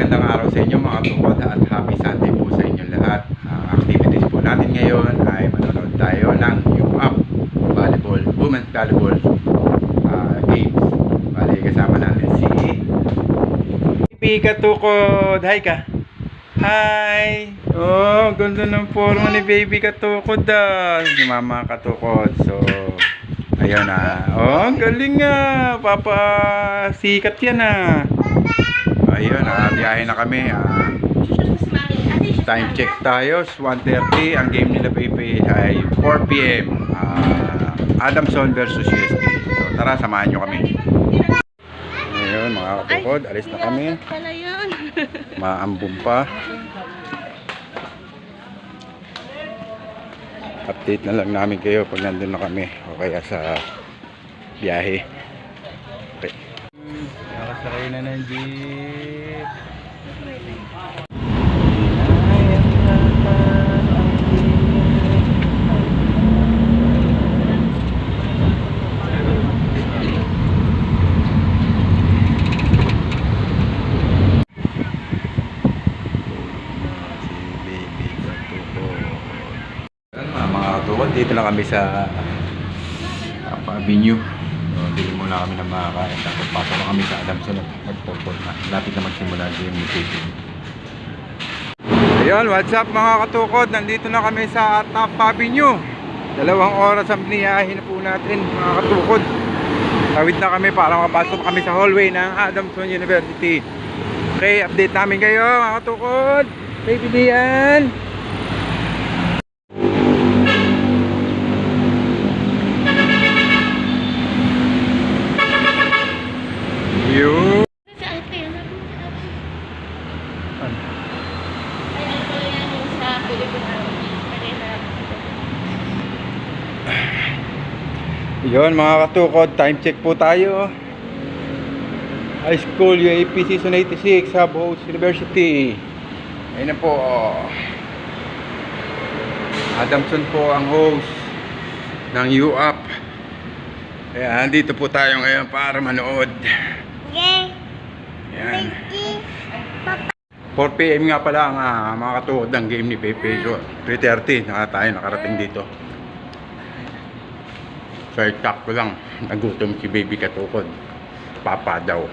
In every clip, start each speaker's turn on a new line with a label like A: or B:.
A: magandang araw sa inyo mga tukod at happy Sunday po sa inyo lahat. Activities po natin ngayon ay manonood tayo ng UAP volleyball, women's volleyball games. Bali kasama natin si Baby Katukod. Hi ka. Hi. Oh, ganda ng forma ni Baby Katukod si Mama Katukod. So ayun na. Oh, galing nga. Papa sikat yan ayun, biyahe na kami. Time check tayo, 1:30. Ang game nila Pepe ay 4 PM. Adamson versus UST. So tara, samahan nyo kami. Ayun mga katukod, alis na kami. Maambong pa. Update na lang namin kayo pag nandun na kami o kaya sa biyahe. Okay. Nakasakay na ng jeep. Dito na kami sa Avenue. Dito muna kami na makakain. Tapos pasok na kami sa Adamson at magpopol na. Lapit na magsimula yung meeting. Ayun, what's up mga katukod? Nandito na kami sa Top Avenue. 2 oras ang biniyahin na po natin mga katukod. Tawid na kami para makapasok kami sa hallway ng Adamson University. Okay, update namin kayo mga katukod. Baby Dian. Yun mga katukod, time check po tayo. High School UAP Season 86 Hub Host University. Ayun na po. Adamson po ang host ng UAP. Kaya dito po tayo ngayon para manood. Yan. 4 PM nga pala mga katukod ang game ni Pepe. 3:30 tayo nakarating dito. Fair talk ko lang, nagutom si Baby Katukod. Papa daw.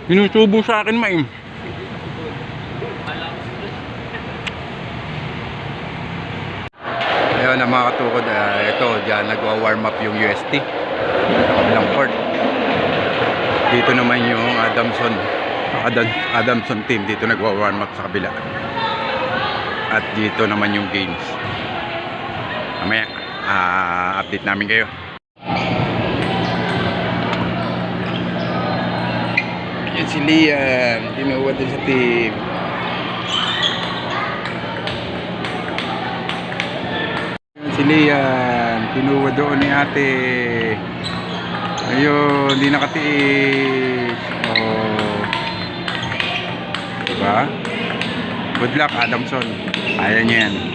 A: Sinusubo sa akin, Maim. Ayun na mga katukod, ito, dyan nagwa-warm up yung UST. Kabilang court. Dito naman yung Adamson team. Dito nagwa-warm up sa kabila. At dito naman yung games. Mamaya, update namin kayo. Yan si Liam. Tinuwa din sa team. Yan si Liam. Tinuwa doon ni ate. Ayun, hindi nakatiis. Oh. Diba? Good luck, Adamson. Kaya niya yan.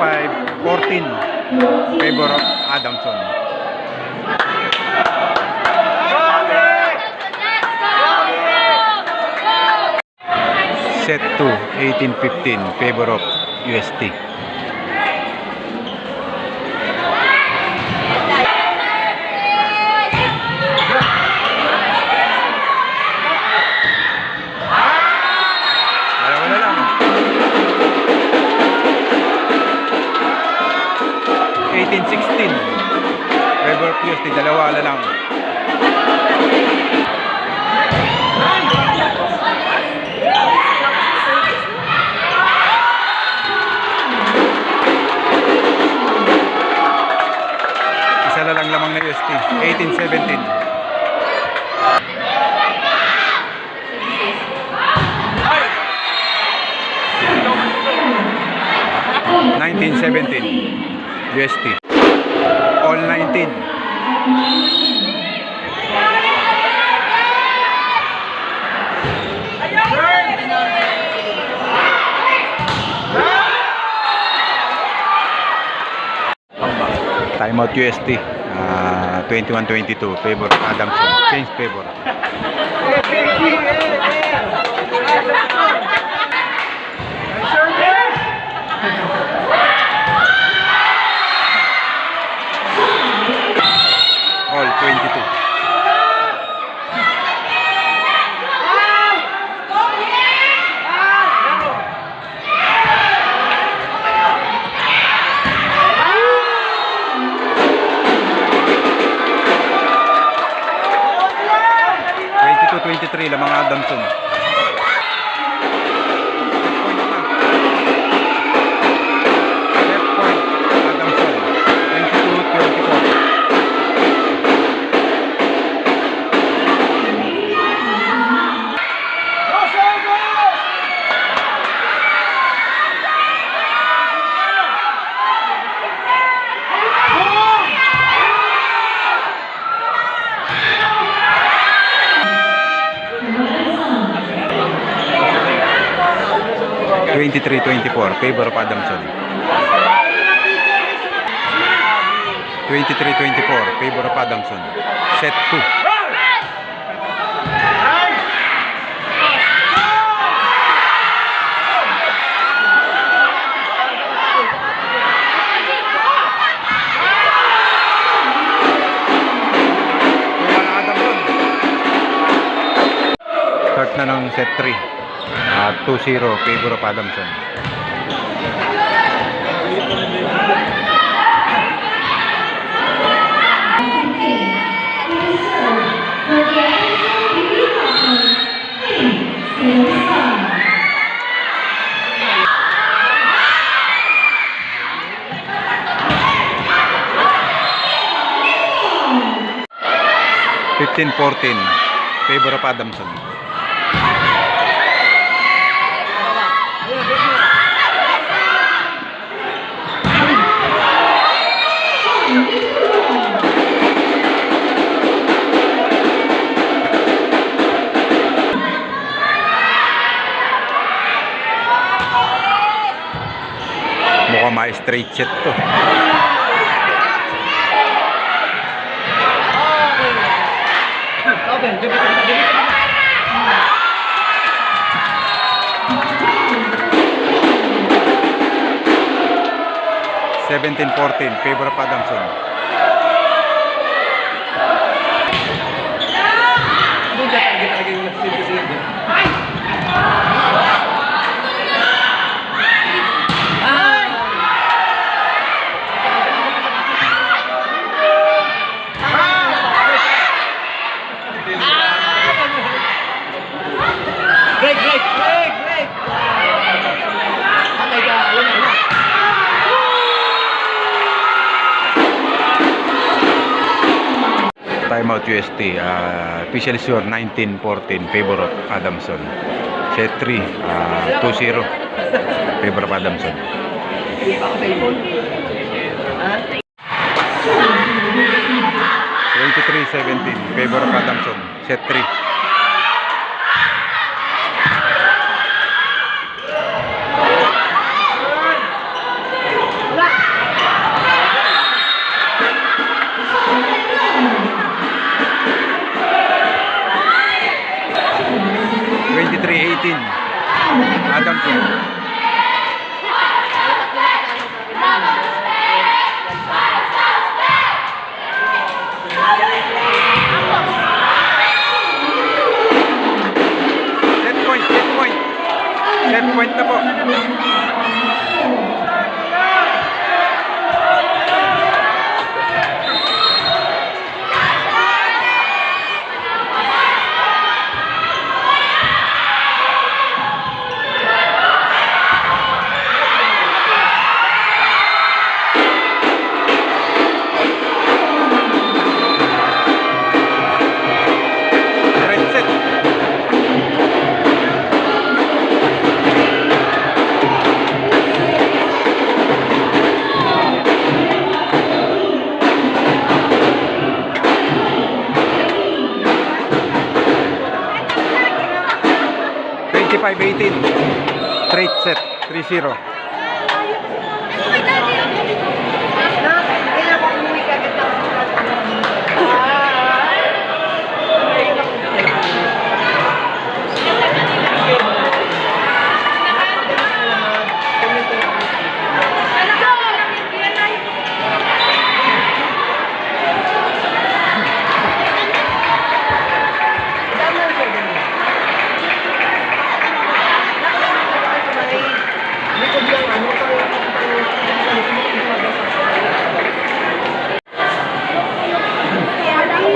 A: 25-14. Favor of Adamson. Set 2, 18-15. Favor of UST. Dalawa na lang. 18-16. Favor of UST. Dalawa na lang. Isa na lang lamang na UST. 18-17. 19-17 UST. All 19. Timeout UST. 21-22. Favor Adamson. Change favor. All 22. Lamang Adamson. Set point Adamson. 23-24. Favor of Adamson. 23-24. Favor of Adamson. Set 2. Start na ng set 3. 2-0 favor of Adamson. Fifteen 14 favor of Adamson. Mukhang ma-straight set to. Seventeen 14 favor of Adamson. Timeout UST. Official score 19-14 favor of Adamson. Set 3 2-0 favor of Adamson. 23-17 favor of Adamson. Set 3. point na po. Red set. Five 18 straight set 3-0.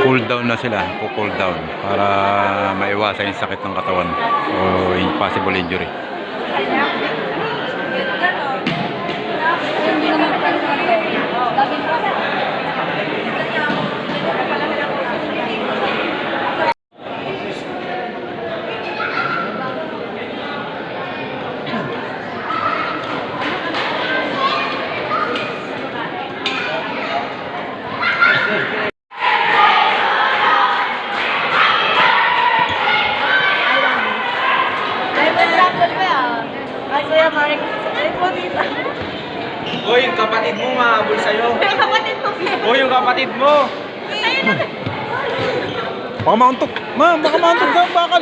A: Cool down na sila, cool down para maiwasan yung sakit ng katawan o yung possible injury.
B: Hoy, yung kapatid mo mahabol sa'yo.
C: Yung kapatid ko.
B: Hoy, yung kapatid mo.
A: Baka mauntok. Ma, baka mauntok ka. Baka